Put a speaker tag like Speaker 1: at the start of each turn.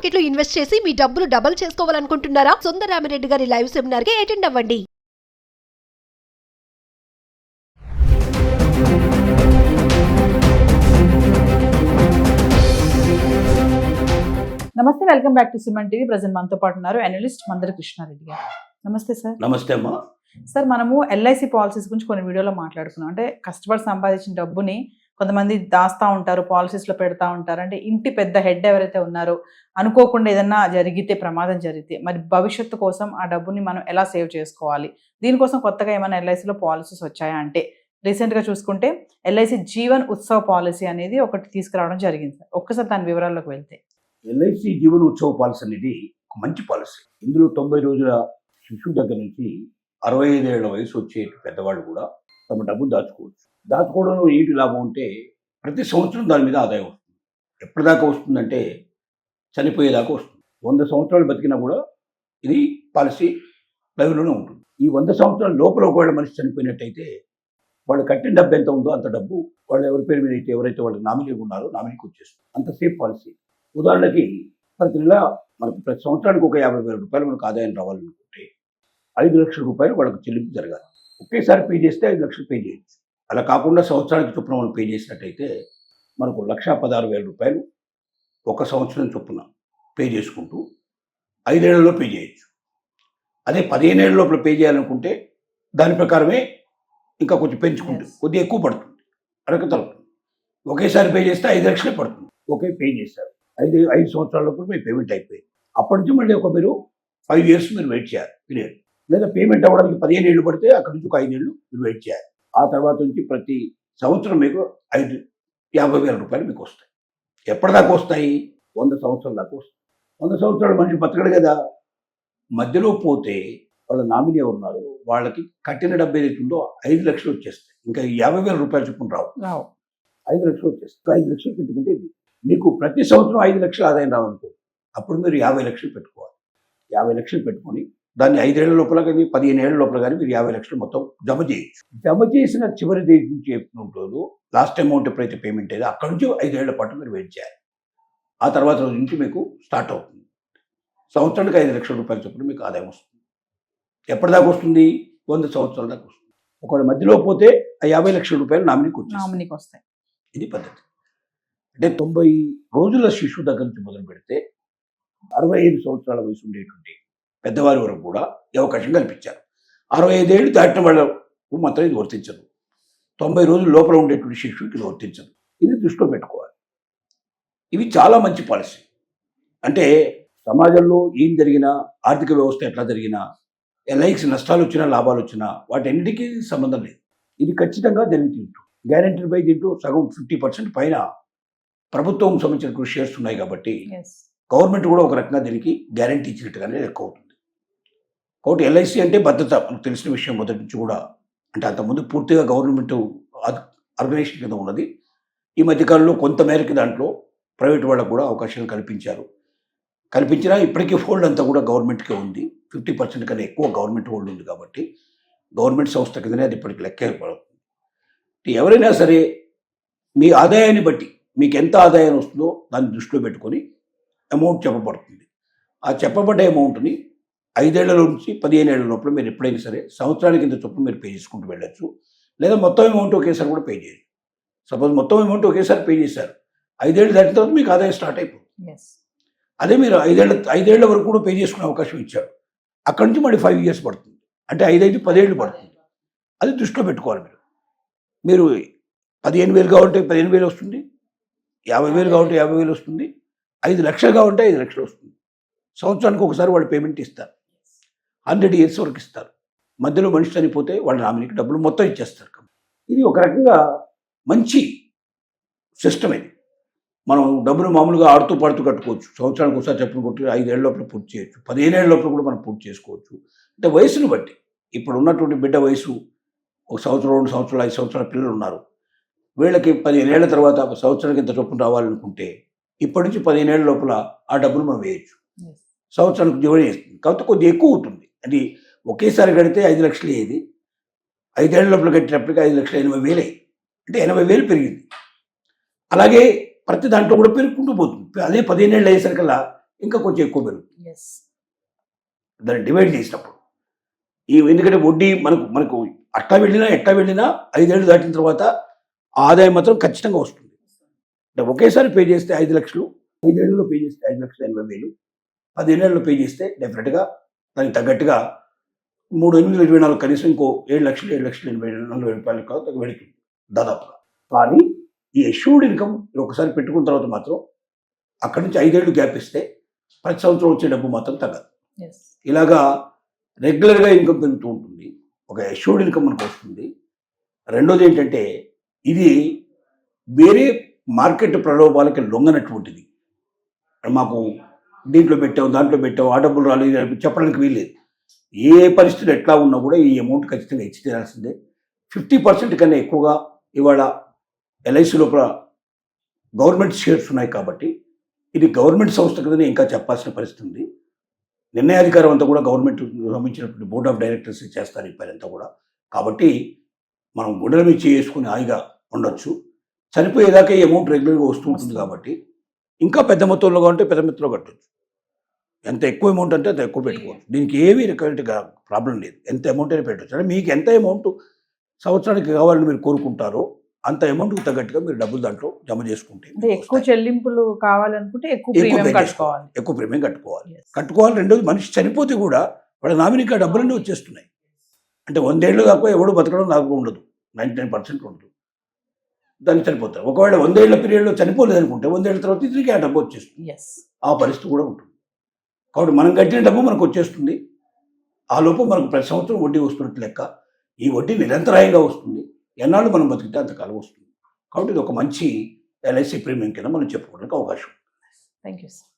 Speaker 1: Market లో invest చేసి మీ డబ్బులు డబుల్ చేసుకోవాలనుకుంటున్నారా? సుందరరామిరెడ్డి గారి లైవ్ సెమినార్ కి అటెండ్ అవ్వండి.
Speaker 2: నమస్తే, welcome back to Suman TV. Present మనతో పాటు ఉన్నారు అనలిస్ట్ మందర కృష్ణారెడ్డి గారు. నమస్తే సార్.
Speaker 3: నమస్తే అమ్మా.
Speaker 2: సార్, మనము ఎల్ఐసి పాలసీస్ గురించి కొన్ని వీడియోలో మాట్లాడుకున్నాం. అంటే కష్టపడి సంపాదించిన డబ్బుని కొంతమంది దాస్తా ఉంటారు, పాలసీస్లో పెడతా ఉంటారు. అంటే ఇంటి పెద్ద హెడ్ ఎవరైతే ఉన్నారో అనుకోకుండా ఏదన్నా జరిగితే, ప్రమాదం జరిగితే మరి భవిష్యత్తు కోసం ఆ డబ్బుని మనం ఎలా సేవ్ చేసుకోవాలి? దీనికోసం కొత్తగా ఏమైనా ఎల్ఐసిలో పాలసీస్ వచ్చాయా అంటే రీసెంట్గా చూసుకుంటే ఎల్ఐసి జీవన్ ఉత్సవ్ పాలసీ అనేది ఒకటి తీసుకురావడం జరిగింది సార్. ఒక్కసారి దాని వివరాల్లోకి వెళ్తే,
Speaker 3: ఎల్ఐసి జీవన ఉత్సవ పాలసీ అనేది ఒక మంచి పాలసీ. ఇందులో 90 రోజుల శిశువు దగ్గర నుంచి 65 ఏళ్ల వయసు వచ్చే పెద్దవాళ్ళు కూడా తమ డబ్బును దాచుకోవచ్చు. దాచుకోవడంలో ఏంటి లాభం అంటే ప్రతి సంవత్సరం దాని మీద ఆదాయం వస్తుంది. ఎప్పటిదాకా వస్తుందంటే చనిపోయేదాకా వస్తుంది. 100 సంవత్సరాలు బతికినా కూడా ఇది పాలసీ లైవ్లోనే ఉంటుంది. ఈ 100 సంవత్సరాల లోపల ఒకవేళ మనిషి చనిపోయినట్టయితే వాళ్ళు కట్టిన డబ్బు ఎంత ఉందో అంత డబ్బు వాళ్ళు ఎవరి పేరు మీద అయితే ఎవరైతే వాళ్ళు నామినీ ఉన్నారో నామినీకి వచ్చేస్తుంది. అంత సేఫ్ పాలసీ. ఉదాహరణకి ప్రతి నెల మనకు ప్రతి సంవత్సరానికి ఒక 50,000 రూపాయలు మనకు ఆదాయం రావాలనుకుంటే 5 లక్షల రూపాయలు వాళ్ళకు చెల్లింపు జరగాలి. ఒకేసారి పే చేస్తే 5 లక్షలు పే చేయొచ్చు. అలా కాకుండా సంవత్సరానికి చొప్పున మనం పే చేసినట్టయితే మనకు 1,16,000 రూపాయలు ఒక సంవత్సరం చొప్పున పే చేసుకుంటూ 5 ఏళ్లలో పే చేయొచ్చు. అదే 15 ఏళ్ళ లోపల పే చేయాలనుకుంటే దాని ప్రకారమే ఇంకా కొంచెం పెంచుకుంటే కొద్దిగా ఎక్కువ పడుతుంది, అరక తగ్గుతుంది. ఒకేసారి పే చేస్తే 5 లక్షలే పడుతుంది. ఒకే పే చేస్తారు. 5 సంవత్సరాల లోపల మీ పేమెంట్ అయిపోయింది. అప్పటి నుంచి మళ్ళీ మీరు 5 ఇయర్స్ మీరు వెయిట్ చేయాలి పీరియడ్. లేదా పేమెంట్ అవ్వడానికి 15 ఏళ్ళు పడితే అక్కడి నుంచి ఒక 5 ఏళ్ళు మీరు వెయిట్ చేయాలి. ఆ తర్వాత నుంచి ప్రతి సంవత్సరం మీకు 50,000 రూపాయలు మీకు వస్తాయి. ఎప్పటిదాకా వస్తాయి? 100 సంవత్సరాల దాకా వస్తాయి. 100 సంవత్సరాలు మనిషి బతకడు కదా. మధ్యలో పోతే వాళ్ళ నామినీ ఉన్నారు, వాళ్ళకి కట్టిన డబ్బు ఏదైతే ఉందో 5 లక్షలు వచ్చేస్తాయి. ఇంకా 50,000 రూపాయలు చొప్పున రావు. 5 లక్షలు వచ్చేస్తాయి. 5 లక్షలు పెట్టుకుంటే మీకు ప్రతి సంవత్సరం 5 లక్షలు ఆదాయం రావనుకో, అప్పుడు మీరు 50 లక్షలు పెట్టుకోవాలి. 50 లక్షలు పెట్టుకొని దాన్ని 5 ఏళ్ల లోపల కానీ 15 ఏళ్ల లోపల కానీ మీరు 50 లక్షలు మొత్తం జమ చేయొచ్చు. జమ చేసిన చివరి తేదీ నుంచి ఎప్పుడు లాస్ట్ అమౌంట్ ఎప్పుడైతే పేమెంట్ అయ్యేదో అక్కడి నుంచి 5 ఏళ్ల పాటు మీరు వెయిట్ చేయాలి. ఆ తర్వాత రోజు నుంచి మీకు స్టార్ట్ అవుతుంది. సంవత్సరానికి 5 లక్షల రూపాయల చొప్పున మీకు ఆదాయం వస్తుంది. ఎప్పటిదాకా వస్తుంది? 100 సంవత్సరాల దాకా వస్తుంది. ఒకవేళ మధ్యలో పోతే ఆ 50 లక్షల రూపాయలు నామినీకి వస్తాయి. ఇది పద్ధతి. అంటే 90 రోజుల శిశువు దగ్గర నుంచి మొదలు పెడితే 65 సంవత్సరాల వయసు ఉండేటువంటి పెద్దవారి వరకు కూడా ఈ అవకాశం కల్పించారు. 65 ఏళ్ళు దాటిన వాళ్ళకు మాత్రం ఇది వర్తించదు. 90 రోజుల లోపల ఉండేటువంటి శిశువుకి ఇది వర్తించదు. ఇది దృష్టిలో పెట్టుకోవాలి. ఇవి చాలా మంచి పాలసీ. అంటే సమాజంలో ఏం జరిగినా, ఆర్థిక వ్యవస్థ ఎట్లా జరిగినా, ఎల్ఐసి నష్టాలు వచ్చినా లాభాలు వచ్చినా వాటన్నిటికీ సంబంధం లేదు. ఇది ఖచ్చితంగా జరుగుతుంది. గ్యారెంటీ బై దీంట్లో సగం 50% పైన ప్రభుత్వం సంబంధించిన షేర్స్ ఉన్నాయి కాబట్టి గవర్నమెంట్ కూడా ఒక రకంగా దీనికి గ్యారంటీ ఇచ్చినట్టుగానే లెక్క అవుతుంది. కాబట్టి ఎల్ఐసి అంటే భద్రత మనకు తెలిసిన విషయం మొదటి నుంచి కూడా. అంటే అంతకుముందు పూర్తిగా గవర్నమెంట్ ఆర్గనైజేషన్ కింద ఉన్నది. ఈ మధ్యకాలంలో కొంతమేరకు దాంట్లో ప్రైవేట్ వాళ్ళకు కూడా అవకాశాలు కల్పించినా ఇప్పటికీ హోల్డ్ అంతా కూడా గవర్నమెంట్కే ఉంది. 50% కన్నా ఎక్కువ గవర్నమెంట్ హోల్డ్ ఉంది కాబట్టి గవర్నమెంట్ సంస్థ కిందనే అది ఇప్పటికి లెక్క ఏర్పడుతుంది. ఎవరైనా సరే మీ ఆదాయాన్ని బట్టి మీకు ఎంత ఆదాయం వస్తుందో దాన్ని దృష్టిలో పెట్టుకొని అమౌంట్ చెప్పబడుతుంది. ఆ చెప్పబడ్డ అమౌంట్ని 5 ఏళ్ల నుంచి 15 ఏళ్ల లోపల మీరు ఎప్పుడైనా సరే సంవత్సరానికి ఇంత చొప్పున మీరు పే చేసుకుంటూ వెళ్ళచ్చు. లేదా మొత్తం అమౌంట్ ఒకేసారి కూడా పే చేయొచ్చు. సపోజ్ మొత్తం అమౌంట్ ఒకేసారి పే చేశారు, 5 ఏళ్ళు దాటిన తర్వాత మీకు ఆదాయం స్టార్ట్ అయిపోతుంది. అదే మీరు 5 ఏళ్ల వరకు కూడా పే చేసుకునే అవకాశం ఇచ్చారు, అక్కడి నుంచి మళ్ళీ 5 ఇయర్స్ పడుతుంది. అంటే 5 10 ఏళ్ళు పడుతుంది. అది దృష్టిలో పెట్టుకోవాలి. మీరు 15,000 కావాలంటే 15,000 వస్తుంది, 50,000 కావాలంటే 50,000 వస్తుంది, 5 లక్షలు కావాలంటే 5 లక్షలు వస్తుంది. సంవత్సరానికి ఒకసారి వాళ్ళు పేమెంట్ ఇస్తారు. 100 ఇయర్స్ వరకు ఇస్తారు. మధ్యలో మనిషి చనిపోతే వాళ్ళ నామినీకి డబ్బులు మొత్తం ఇచ్చేస్తారు. ఇది ఒక రకంగా మంచి సిస్టమ్. ఇది మనం డబ్బులు మామూలుగా ఆడుతూ పాడుతూ కట్టుకోవచ్చు. సంవత్సరానికి ఒకసారి చెప్పులు కొట్టి 5 ఏళ్ల లోపల పూర్తి చేయొచ్చు, 15 ఏళ్ల లోపల కూడా మనం పూర్తి చేసుకోవచ్చు. అంటే వయసును బట్టి ఇప్పుడు ఉన్నటువంటి బిడ్డ వయసు 1 సంవత్సరం 2 సంవత్సరాలు 5 సంవత్సరాల పిల్లలు ఉన్నారు. వీళ్ళకి 15 ఏళ్ల తర్వాత సంవత్సరానికి ఇంత చొప్పున రావాలనుకుంటే ఇప్పటి నుంచి 15 ఏళ్ల లోపల ఆ డబ్బులు మనం వేయచ్చు. సంవత్సరానికి జోడి వేస్తుంది కాబట్టి కొద్దిగా ఎక్కువ ఉంటుంది. అది ఒకేసారి కడితే 5 లక్షలు అయ్యేది, 5 ఏళ్ల లోపల కట్టినప్పటికీ 5,80,000 అంటే 80,000 పెరిగింది. అలాగే ప్రతి దాంట్లో కూడా పెరుగుకుంటూ పోతుంది. అదే 15 ఏళ్ళు అయ్యేసరికల్లా ఇంకా కొంచెం ఎక్కువ పెరుగుతుంది
Speaker 2: ఎస్.
Speaker 3: దాన్ని డివైడ్ చేసినప్పుడు. ఎందుకంటే వడ్డీ మనకు ఎట్లా వెళ్ళినా 5 ఏళ్ళు దాటిన తర్వాత ఆదాయం మాత్రం ఖచ్చితంగా వస్తుంది. అంటే ఒకేసారి పే చేస్తే 5 లక్షలు, 5 ఏళ్ళలో పే చేస్తే 5,80,000, 15 ఏళ్ళలో పే చేస్తే డెఫినెట్గా దానికి తగ్గట్టుగా 3, 8, 24 కనీసం ఇంకో 7,80,000 కాదు వెళుతుంది దాదాపుగా. కానీ ఈ అష్యూర్డ్ ఇన్కమ్ ఒకసారి పెట్టుకున్న తర్వాత మాత్రం అక్కడి నుంచి 5 ఏళ్ళు గ్యాప్ ఇస్తే ప్రతి సంవత్సరం వచ్చే డబ్బు మాత్రం తగ్గదు.
Speaker 2: ఎస్.
Speaker 3: ఇలాగా రెగ్యులర్గా ఇన్కమ్ పెరుగుతూ ఉంటుంది. ఒక అష్యూర్డ్ ఇన్కమ్ మనకు వస్తుంది. రెండోది ఏంటంటే ఇది వేరే మార్కెట్ ప్రలోభాలకి లొంగనటువంటిది. మాకు దీంట్లో దాంట్లో పెట్టాం, ఆ డబ్బులు రాలేదు చెప్పడానికి వీల్లేదు. ఏ పరిస్థితులు ఎట్లా ఉన్నా కూడా ఈ అమౌంట్ ఖచ్చితంగా ఇచ్చి తీరాల్సిందే. 50% కన్నా ఎక్కువగా ఇవాళ ఎల్ఐసి లోపల గవర్నమెంట్ షేర్స్ ఉన్నాయి కాబట్టి ఇది గవర్నమెంట్ సంస్థ కదనే ఇంకా చెప్పాల్సిన పరిస్థితి ఉంది. నిర్ణయాధికారం అంతా కూడా గవర్నమెంట్ సంబంధించినటువంటి బోర్డ్ ఆఫ్ డైరెక్టర్స్ చేస్తారు ఈ పని అంతా కూడా. కాబట్టి మనం గుండెల మీద చేసుకుని హాయిగా ఉండొచ్చు. చనిపోయేదాకా ఈ అమౌంట్ రెగ్యులర్గా వస్తూ ఉంటుంది కాబట్టి ఇంకా పెద్ద మొత్తంలో ఉంటే పెద్ద మొత్తంలో కట్టవచ్చు. ఎంత ఎక్కువ అమౌంట్ అంటే అంత ఎక్కువ పెట్టుకోవచ్చు. దీనికి ఏమీ రికవరీగా ప్రాబ్లం లేదు. ఎంత అమౌంట్ అయినా పెట్టవచ్చు. అంటే మీకు ఎంత అమౌంట్ సంవత్సరానికి కావాలని మీరు కోరుకుంటారో అంత అమౌంట్కి తగ్గట్టుగా మీరు డబ్బులు దాంట్లో జమ చేసుకుంటే
Speaker 2: అంటే ఎక్కువ చెల్లింపులు కావాలనుకుంటే ఎక్కువ ప్రీమియం కట్టుకోవాలి.
Speaker 3: ఎక్కువ ప్రీమియం కట్టుకోవాలి.
Speaker 2: Yes.
Speaker 3: కట్టుకోవాలి. రెండోది మనిషి చనిపోతే కూడా వాళ్ళ నామినీకి ఆ డబ్బులన్నీ వచ్చేస్తున్నాయి. అంటే 100 ఏళ్ళు కాకపోతే ఎవడు బతకడం నాకు ఉండదు, 99% ఉండదు. దాన్ని చనిపోతారు. ఒకవేళ 100 ఏళ్ల పీరియడ్లో చనిపోలేదు అనుకుంటే 100 ఏళ్ళ తర్వాత ఇతనికి ఆ డబ్బు వచ్చేస్తుంది.
Speaker 2: ఎస్.
Speaker 3: ఆ పరిస్థితి కూడా ఉంటుంది. కాబట్టి మనం కట్టిన డబ్బు మనకు వచ్చేస్తుంది. ఆ లోపు మనకు ప్రతి సంవత్సరం వడ్డీ వస్తున్నట్టు లెక్క. ఈ వడ్డీ నిరంతరాయంగా వస్తుంది. ఎన్నాళ్ళు మనం బతికితే అంతకాలం వస్తుంది. కాబట్టి ఇది ఒక మంచి ఎల్ఐసి ప్రీమియం కింద మనం చెప్పుకోవడానికి అవకాశం.
Speaker 2: Thank you sir.